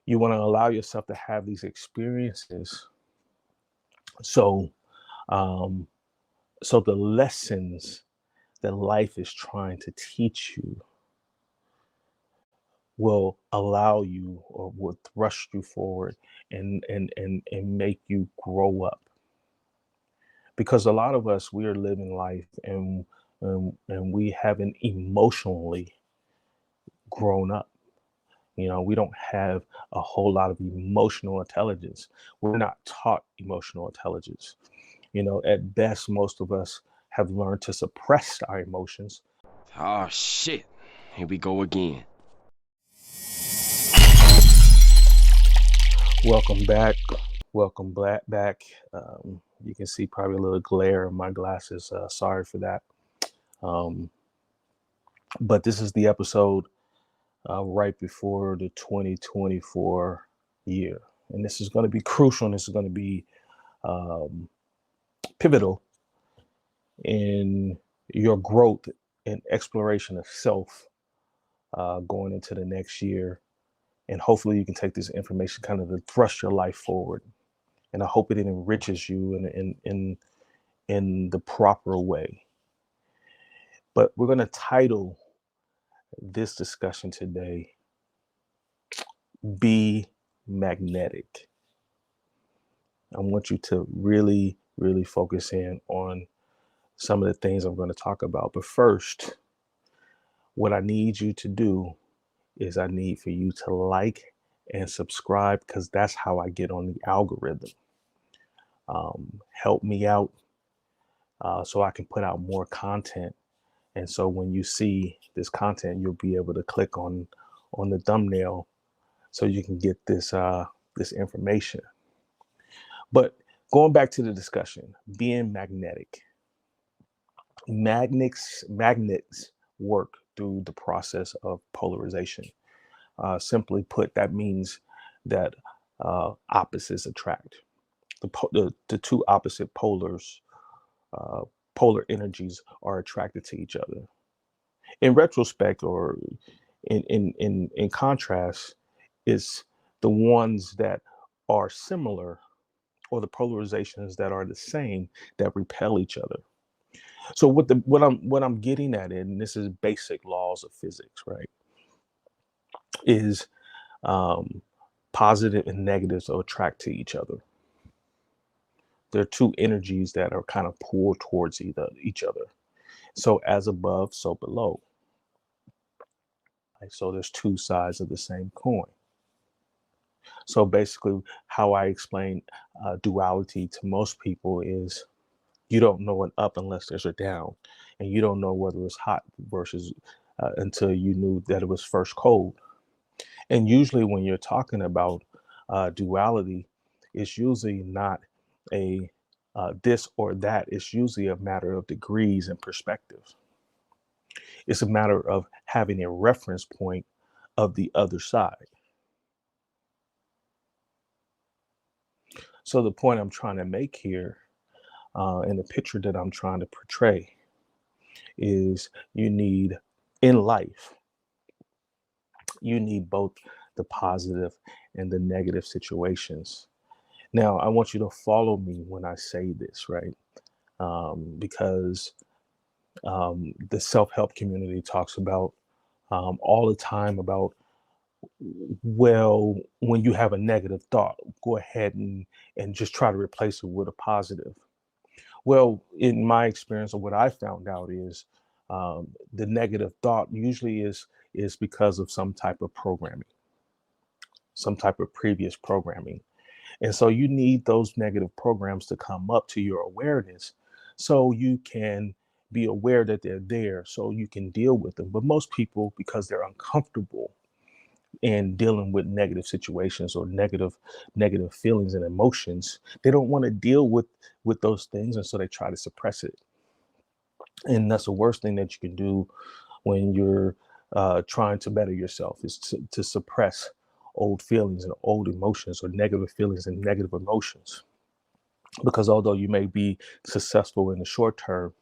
You want to allow yourself to have these experiences. So, um, so the lessons that life is trying to teach you will allow you or will thrust you forward and make you grow up. Because a lot of us, we are living life and we haven't emotionally grown up. We don't have a whole lot of emotional intelligence. We're not taught emotional intelligence. At best, most of us have learned to suppress our emotions. Oh shit. Here we go again. Welcome back. Welcome back. You can see probably a little glare in my glasses. Sorry for that. Um, but this is the episode right before the 2024 year. And this is going to be crucial and this is going to be um, pivotal in your growth and exploration of self going into the next year. And hopefully you can take this information kind of to thrust your life forward. And I hope it enriches you in the proper way. But we're going to title this discussion today, Be Magnetic. I want you to really, really focus in on some of the things I'm going to talk about. But first, what I need you to do is I need for you to like and subscribe because that's how I get on the algorithm. Help me out so I can put out more content. And so when you see this content, you'll be able to click on the thumbnail so you can get this information. But going back to the discussion, being magnetic. Magnets work through the process of polarization. Simply put, that means that opposites attract. The two opposite uh, polar energies are attracted to each other. In retrospect, or in contrast, is the ones that are similar or the polarizations that are the same that repel each other. So what I'm getting at, and this is basic laws of physics, right? Is um, positive and negatives will attract to each other. There are two energies that are kind of pulled towards each other. So as above, so below. Right? So there's two sides of the same coin. So basically, how I explain duality to most people is you don't know an up unless there's a down, and you don't know whether it's hot versus until you knew that it was first cold. And usually, when you're talking about duality, it's usually not a this or that. It's usually a matter of degrees and perspective. It's a matter of having a reference point of the other side. So the point I'm trying to make here, and the picture that I'm trying to portray, is you need in life, you need both the positive and the negative situations. Now, I want you to follow me when I say this, right? Because the self help community talks about all the time about, well, when you have a negative thought, go ahead and just try to replace it with a positive. Well, in my experience, or what I found out is the negative thought usually is because of some type of programming, some type of previous programming. And so you need those negative programs to come up to your awareness so you can be aware that they're there so you can deal with them. But most people, because they're uncomfortable in dealing with negative situations or negative feelings and emotions, they don't want to deal with those things, and so they try to suppress it. And that's the worst thing that you can do when you're trying to better yourself, is to suppress old feelings and old emotions, or negative feelings and negative emotions. Because although you may be successful in the short term,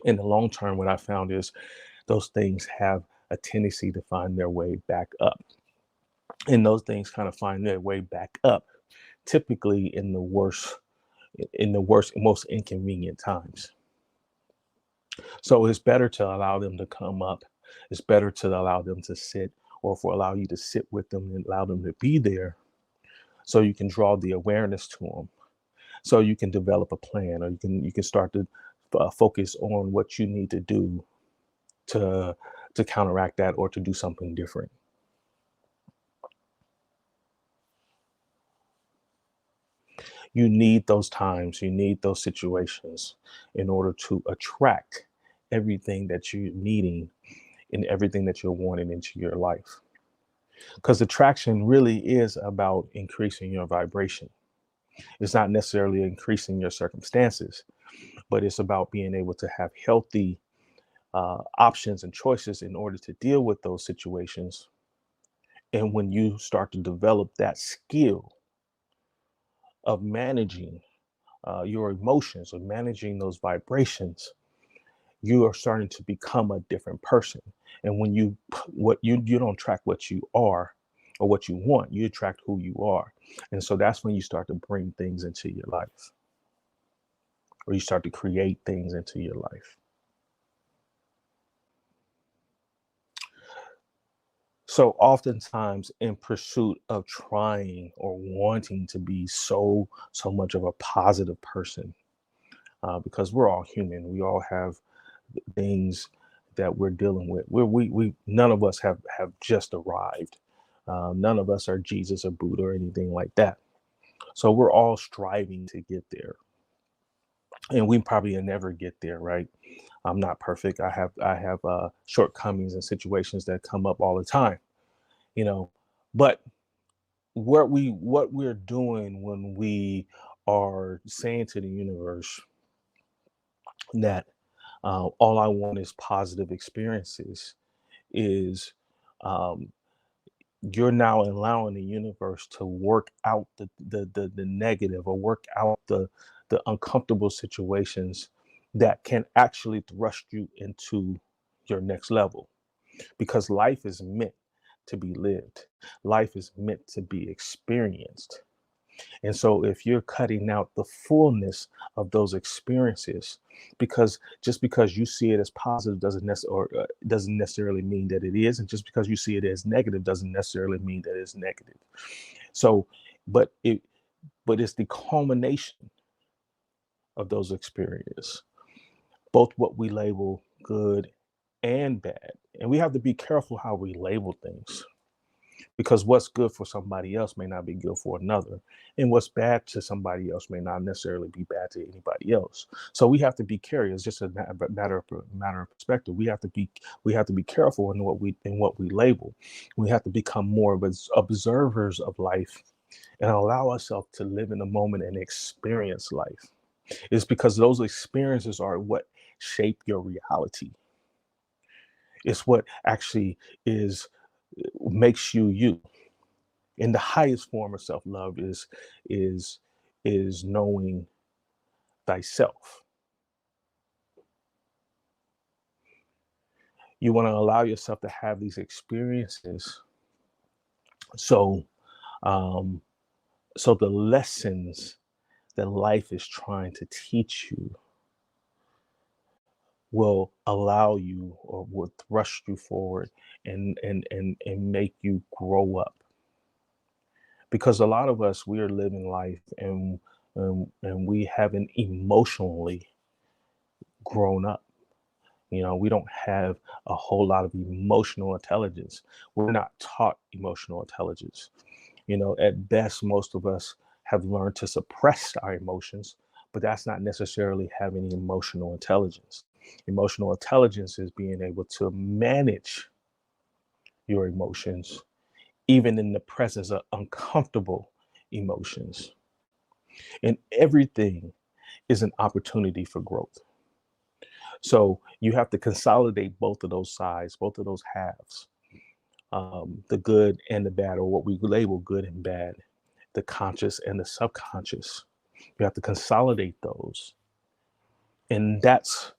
in the long term, what I found is those things have a tendency to find their way back up. And those things kind of find their way back up, typically in the worst, most inconvenient times. So it's better to allow them to come up. It's better to allow them to sit, or for allow you to sit with them and allow them to be there, so you can draw the awareness to them, so you can develop a plan, or you can start to focus on what you need to do to counteract that, or to do something different. You need those times, you need those situations in order to attract everything that you're needing and everything that you're wanting into your life. Because attraction really is about increasing your vibration. It's not necessarily increasing your circumstances, but it's about being able to have healthy options and choices in order to deal with those situations. And when you start to develop that skill of managing your emotions, of managing those vibrations, you are starting to become a different person. And when you don't track what you are or what you want, you attract who you are. And so that's when you start to bring things into your life, or you start to create things into your life. So oftentimes, in pursuit of trying or wanting to be so much of a positive person, because we're all human, we all have things that we're dealing with. We none of us have just arrived. None of us are Jesus or Buddha or anything like that. So we're all striving to get there, and we probably never get there, right? I'm not perfect. I have shortcomings and situations that come up all the time, you know. But what we're doing when we are saying to the universe that all I want is positive experiences, is um, you're now allowing the universe to work out the negative, or work out the uncomfortable situations that can actually thrust you into your next level, because life is meant to be lived. Life is meant to be experienced. And so if you're cutting out the fullness of those experiences, because just because you see it as positive doesn't necessarily mean that it is, and just because you see it as negative doesn't necessarily mean that it's negative. So, but it but it's the culmination of those experiences, both what we label good and bad. And we have to be careful how we label things, because what's good for somebody else may not be good for another, and what's bad to somebody else may not necessarily be bad to anybody else. So we have to be careful. It's just a matter of perspective. We have to be careful in what we label. We have to become more of observers of life, and allow ourselves to live in the moment and experience life. It's because those experiences are what shape your reality. It's what actually is makes you you. And the highest form of self-love is is knowing thyself. You want to allow yourself to have these experiences, so um so the lessons that life is trying to teach you will allow you, or will thrust you forward, and make you grow up. Because a lot of us, we are living life, and we haven't emotionally grown up. We don't have a whole lot of emotional intelligence. We're not taught emotional intelligence. At best, most of us have learned to suppress our emotions, but that's not necessarily having emotional intelligence. Emotional intelligence is being able to manage your emotions, even in the presence of uncomfortable emotions. And everything is an opportunity for growth. So you have to consolidate both of those sides, both of those halves, the good and the bad, or what we label good and bad, the conscious and the subconscious. You have to consolidate those, and that's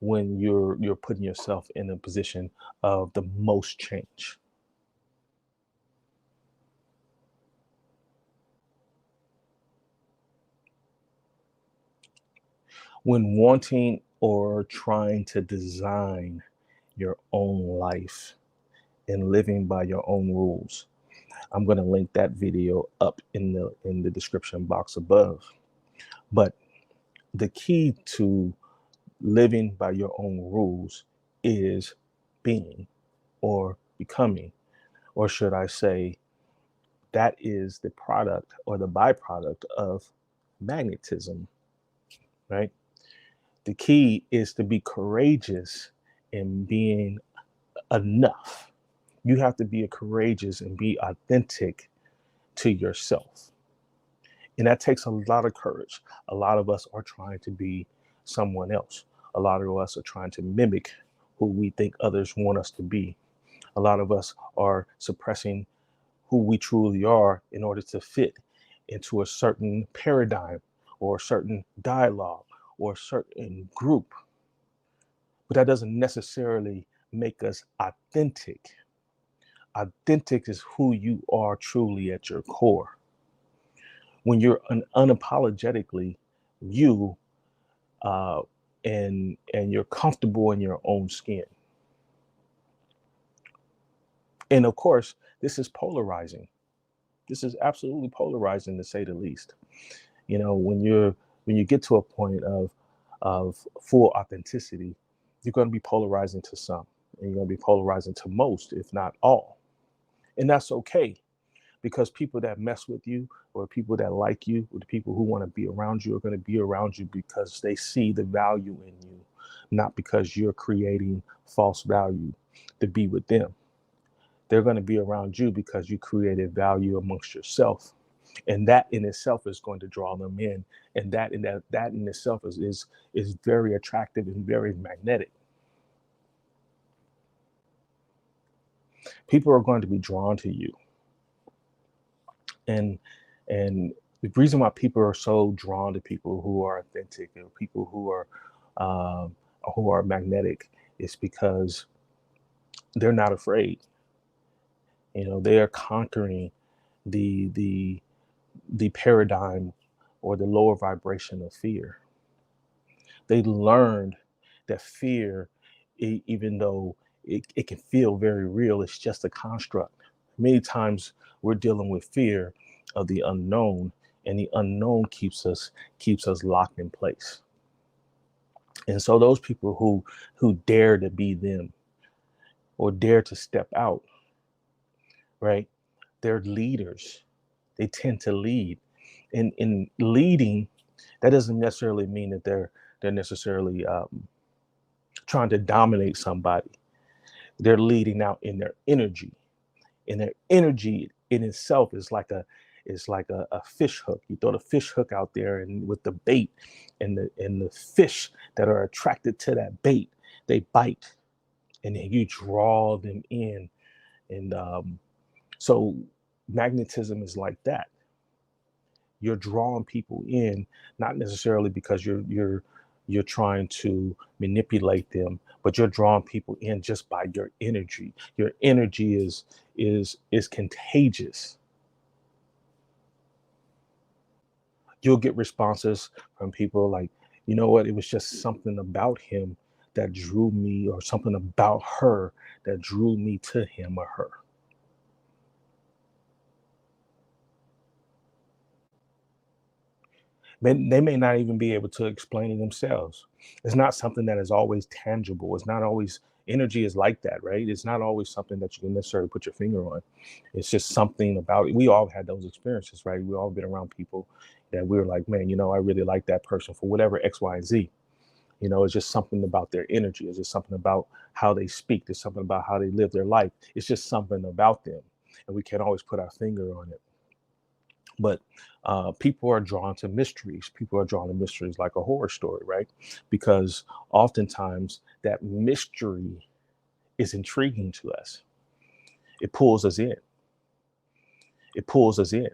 when you're putting yourself in a position of the most change. When wanting or trying to design your own life and living by your own rules. I'm going to link that video up in the description box above. But the key to living by your own rules is being or becoming, or should I say, that is the product or the byproduct of magnetism, right? The key is to be courageous in being enough. You have to be courageous and be authentic to yourself. And that takes a lot of courage. A lot of us are trying to be someone else. A lot of us are trying to mimic who we think others want us to be. A lot of us are suppressing who we truly are in order to fit into a certain paradigm or a certain dialogue or a certain group. But that doesn't necessarily make us authentic. Authentic is who you are truly at your core. When you're unapologetically you, uh, and you're comfortable in your own skin. And of course, this is polarizing. This is absolutely polarizing, to say the least. You know, when you get to a point of full authenticity, you're going to be polarizing to some, and you're going to be polarizing to most, if not all. And that's okay, because people that mess with you, or people that like you, or the people who want to be around you, are going to be around you because they see the value in you, not because you're creating false value to be with them. They're going to be around you because you created value amongst yourself, and that in itself is going to draw them in, and that in itself is very attractive and very magnetic. People are going to be drawn to you, and and the reason why people are so drawn to people who are authentic and people um, who are magnetic is because they're not afraid. You know, they are conquering the the the paradigm or the lower vibration of fear. They learned that fear, even though it can feel very real, it's just a construct. Many times we're dealing with fear of the unknown, and the unknown keeps us locked in place. And so those people who dare to be them or dare to step out, right? They're leaders. They tend to lead. In leading, that doesn't necessarily mean that they're necessarily trying to dominate somebody. They're leading out in their energy, and their energy in itself is like a fish hook. You throw the fish hook out there, and with the bait, and the fish that are attracted to that bait, they bite, and then you draw them in. And so magnetism is like that. You're drawing people in, not necessarily because you're trying to manipulate them, but you're drawing people in just by your energy. Your energy is contagious. You'll get responses from people like, you know what, it was just something about him that drew me, or something about her that drew me to him or her. They may not even be able to explain it themselves. It's not something that is always tangible. It's not always, energy is like that, right? It's not always something that you can necessarily put your finger on. It's just something about it. We all had those experiences, right? We all been around people that we were like, man, you know, I really like that person for whatever X, Y, and Z. You know, it's just something about their energy. It's just something about how they speak. There's something about how they live their life. It's just something about them. And we can't always put our finger on it. But people are drawn to mysteries. People are drawn to mysteries like a horror story, right? Because oftentimes that mystery is intriguing to us. It pulls us in. It pulls us in.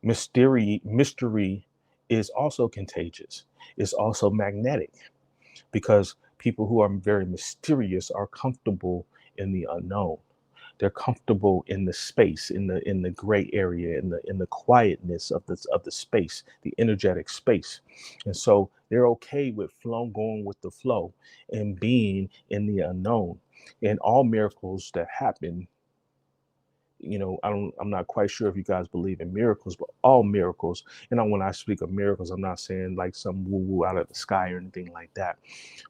Mystery is also contagious. It's also magnetic, because People who are very mysterious are comfortable in the unknown. They're comfortable in the space, in the gray area, in the quietness of the space, the energetic space. And so they're okay with flow, going with the flow and being in the unknown. And all miracles that happen, I'm not quite sure if you guys believe in miracles, but all miracles, when I speak of miracles, I'm not saying like some woo woo out of the sky or anything like that,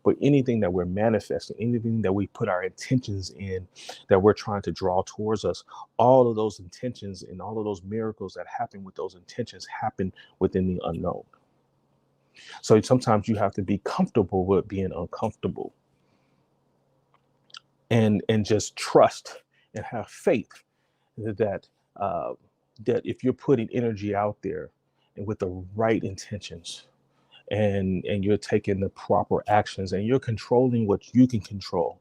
but anything that we're manifesting, anything that we put our intentions in, that we're trying to draw towards us, all of those intentions and all of those miracles that happen with those intentions happen within the unknown. So sometimes you have to be comfortable with being uncomfortable, and just trust and have faith that uh, that if you're putting energy out there and with the right intentions, and you're taking the proper actions, and you're controlling what you can control,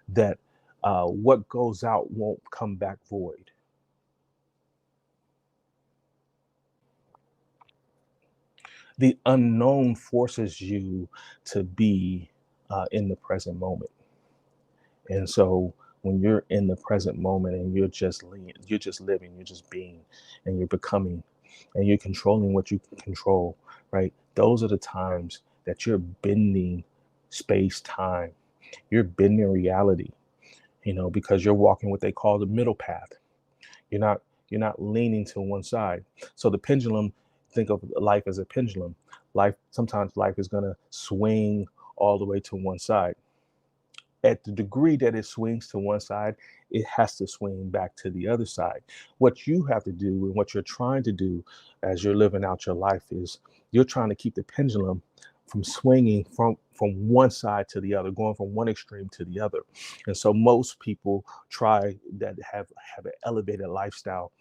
that what goes out won't come back void. The unknown forces you to be in the present moment. And so when you're in the present moment and you're just living, you're just being, and you're becoming, and you're controlling what you can control, right? Those are the times that you're bending space, time. You're bending reality, because you're walking what they call the middle path. You're not you're not leaning to one side. So the pendulum, think of life as a pendulum. Sometimes life is gonna swing all the way to one side. At the degree that it swings to one side, it has to swing back to the other side. What you have to do and what you're trying to do as you're living out your life is you're trying to keep the pendulum from swinging from one side to the other, going from one extreme to the other. And so most people try that have an elevated lifestyle,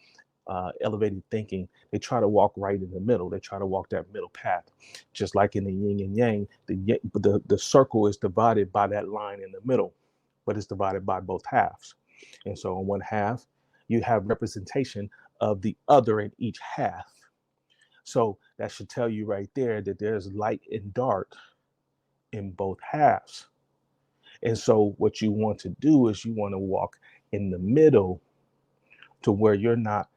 elevated thinking, they try to walk right in the middle. They try to walk that middle path, just like in the yin and yang. The circle is divided by that line in the middle, but it's divided by both halves. And so on one half, you have representation of the other in each half. So that should tell you right there that there's light and dark in both halves. And so what you want to do is you want to walk in the middle, to where you're not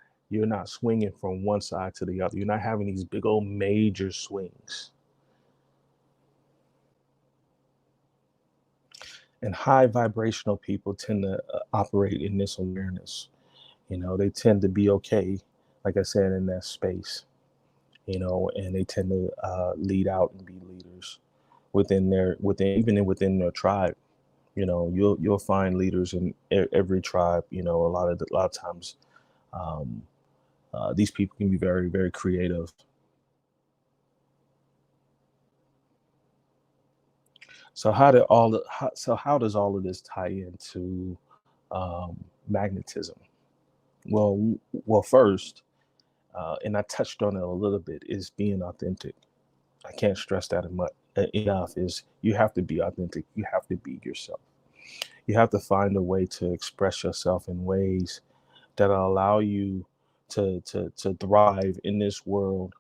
swinging from one side to the other. You're not having these big old major swings. And high vibrational people tend to operate in this awareness. They tend to be okay, like I said, in that space. And they tend to lead out and be leaders within their tribe. You'll find leaders in every tribe. A lot of times, um, these people can be very, very creative. So how does all of this tie into magnetism? Well, first, and I touched on it a little bit, is being authentic. I can't stress that enough. Is you have to be authentic. You have to be yourself. You have to find a way to express yourself in ways that allow you to thrive in this world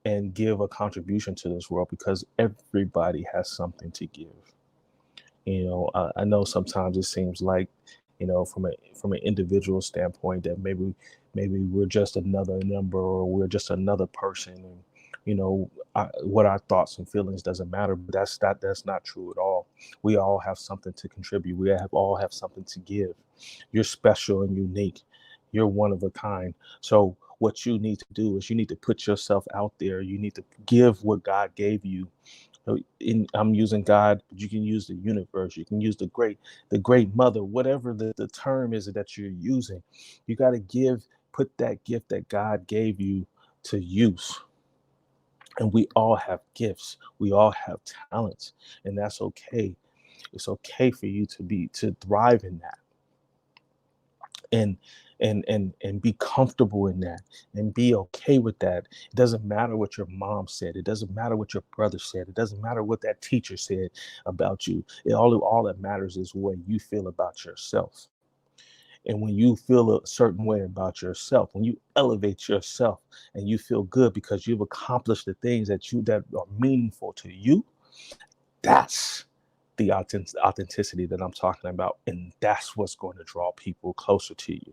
and give a contribution to this world, because everybody has something to give. I know sometimes it seems like, from an individual standpoint, that maybe we're just another number, or we're just another person, and what our thoughts and feelings doesn't matter. But that's not true at all. We all have something to contribute. We all have something to give. You're special and unique. You're one of a kind. So what you need to do is you need to put yourself out there. You need to give what God gave you. I'm using God, but you can use the universe. You can use the great mother, whatever the term is that you're using. You got to put that gift that God gave you to use. And we all have gifts. We all have talents, and that's okay. It's okay for you to thrive in that, and and be comfortable in that, and be okay with that. It doesn't matter what your mom said. It doesn't matter what your brother said. It doesn't matter what that teacher said about you. All that matters is what you feel about yourself. And when you feel a certain way about yourself, when you elevate yourself and you feel good because you've accomplished the things that are meaningful to you, that's the authenticity that I'm talking about. And that's what's going to draw people closer to you.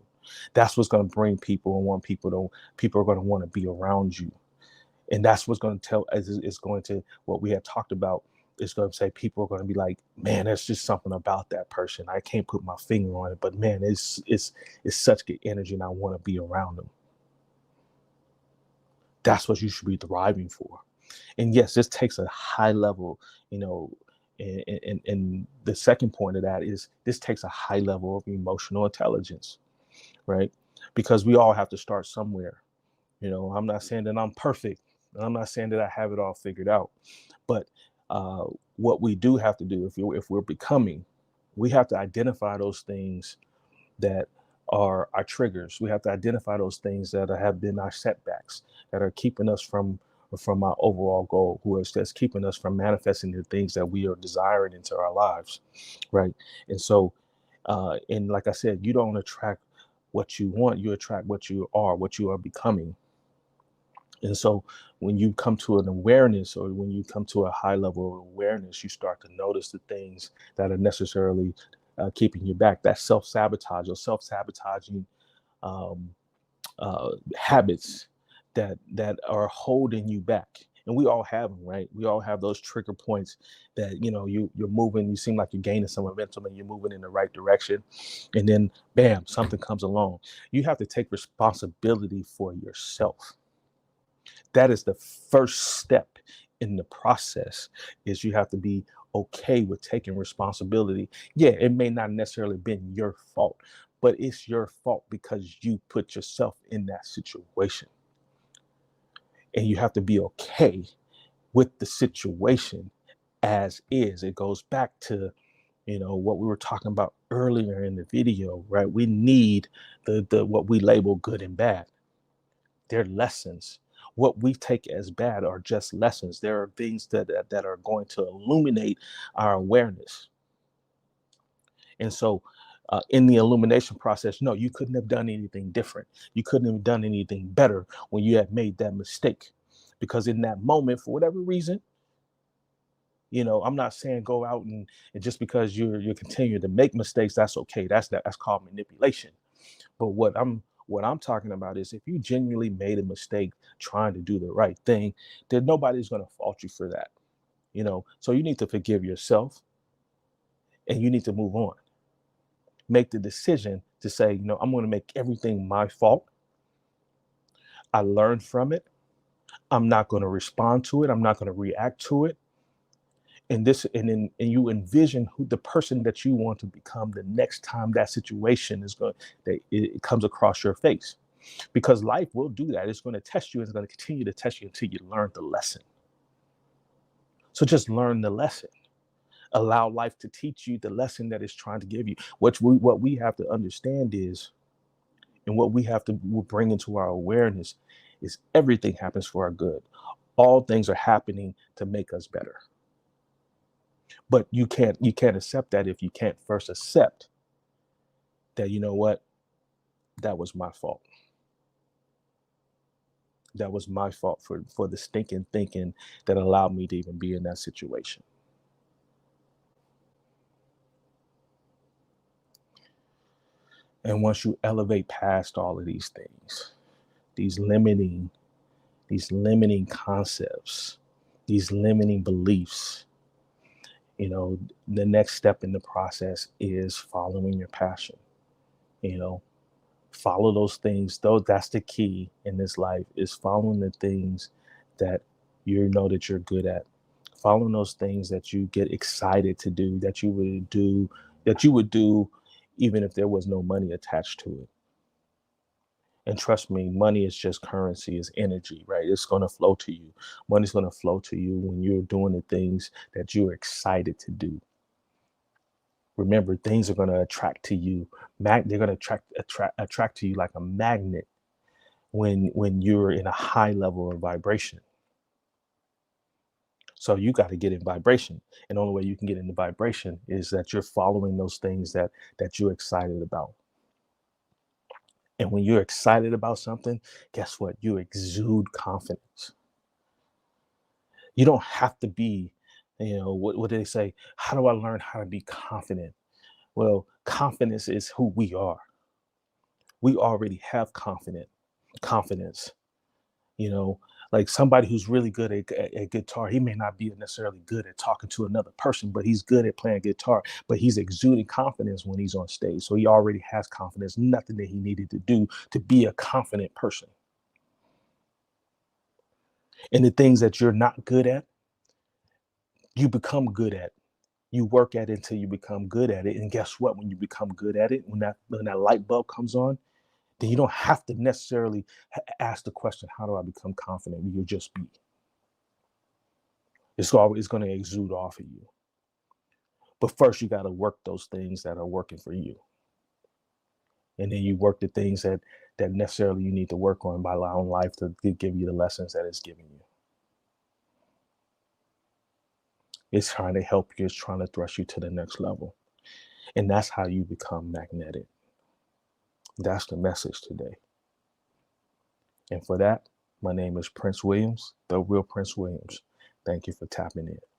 That's what's going to bring people and want people are going to want to be around you. And that's what's going to tell is going to what we had talked about. It's going to say people are going to be like, man, there's just something about that person. I can't put my finger on it, but man, it's such good energy, and I want to be around them. That's what you should be thriving for. And yes, this takes a high level, you know, and the second point of that is this takes a high level of emotional intelligence, right? Because we all have to start somewhere. I'm not saying that I'm perfect. I'm not saying that I have it all figured out. But what we do have to do if we're becoming, we have to identify those things that are our triggers. We have to identify those things that have been our setbacks, that are keeping us from our overall goal, that's keeping us from manifesting the things that we are desiring into our lives, right? And so, and like I said, you don't attract what you want; you attract what you are becoming. And so when you come to an awareness, or when you come to a high level of awareness, you start to notice the things that are necessarily keeping you back. That self-sabotage or self-sabotaging um, habits that are holding you back. And we all have them, right? We all have those trigger points that, you're moving, you seem like you're gaining some momentum and you're moving in the right direction. And then bam, something comes along. You have to take responsibility for yourself. That is the first step in the process, is you have to be okay with taking responsibility. Yeah, it may not necessarily been your fault, but it's your fault because you put yourself in that situation. And you have to be okay with the situation as is. It goes back to, what we were talking about earlier in the video, right? We need the what we label good and bad. They're lessons. What we take as bad are just lessons. There are things that are going to illuminate our awareness. And so, in the illumination process, no, you couldn't have done anything different. You couldn't have done anything better when you had made that mistake, because in that moment, for whatever reason, I'm not saying go out and just because you're continuing to make mistakes, that's okay. That's called manipulation. But what I'm talking about is, if you genuinely made a mistake trying to do the right thing, then nobody's going to fault you for that. So you need to forgive yourself, and you need to move on. Make the decision to say, I'm going to make everything my fault. I learned from it. I'm not going to respond to it. I'm not going to react to it. And you envision who the person that you want to become the next time that situation that it comes across your face. Because life will do that. It's going to test you. It's going to continue to test you until you learn the lesson. So just learn the lesson. Allow life to teach you the lesson that it's trying to give you. What we have to understand is, and what we have to bring into our awareness is, everything happens for our good. All things are happening to make us better. But you can't accept that if you can't first accept that, what, that was my fault. That was my fault for the stinking thinking that allowed me to even be in that situation. And once you elevate past all of these things, these limiting concepts, these limiting beliefs, the next step in the process is following your passion. Follow those things, though. That's the key in this life, is following the things that that you're good at. Following those things that you get excited to do, that you would do even if there was no money attached to it. And trust me, money is just currency, is energy, right? It's going to flow to you. Money's going to flow to you when you're doing the things that you're excited to do. Remember, things are going to attract to you. They're going to attract to you like a magnet when you're in a high level of vibration. So you got to get in vibration. And the only way you can get into vibration is that you're following those things that you're excited about. And when you're excited about something, guess what? You exude confidence. You don't have to be, What do they say? How do I learn how to be confident? Well, confidence is who we are. We already have confidence. You know, like somebody who's really good at guitar, he may not be necessarily good at talking to another person, but he's good at playing guitar. But he's exuding confidence when he's on stage. So he already has confidence, nothing that he needed to do to be a confident person. And the things that you're not good at, you become good at. You work at it until you become good at it. And guess what? When you become good at it, when that light bulb comes on, then you don't have to necessarily ask the question, how do I become confident? You'll just be. It's always going to exude off of you. But first, you got to work those things that are working for you. And then you work the things that necessarily you need to work on by allowing life to give you the lessons that it's giving you. It's trying to help you. It's trying to thrust you to the next level. And that's how you become magnetic. That's the message today. And for that, my name is Prince Williams, the real Prince Williams. Thank you for tapping in.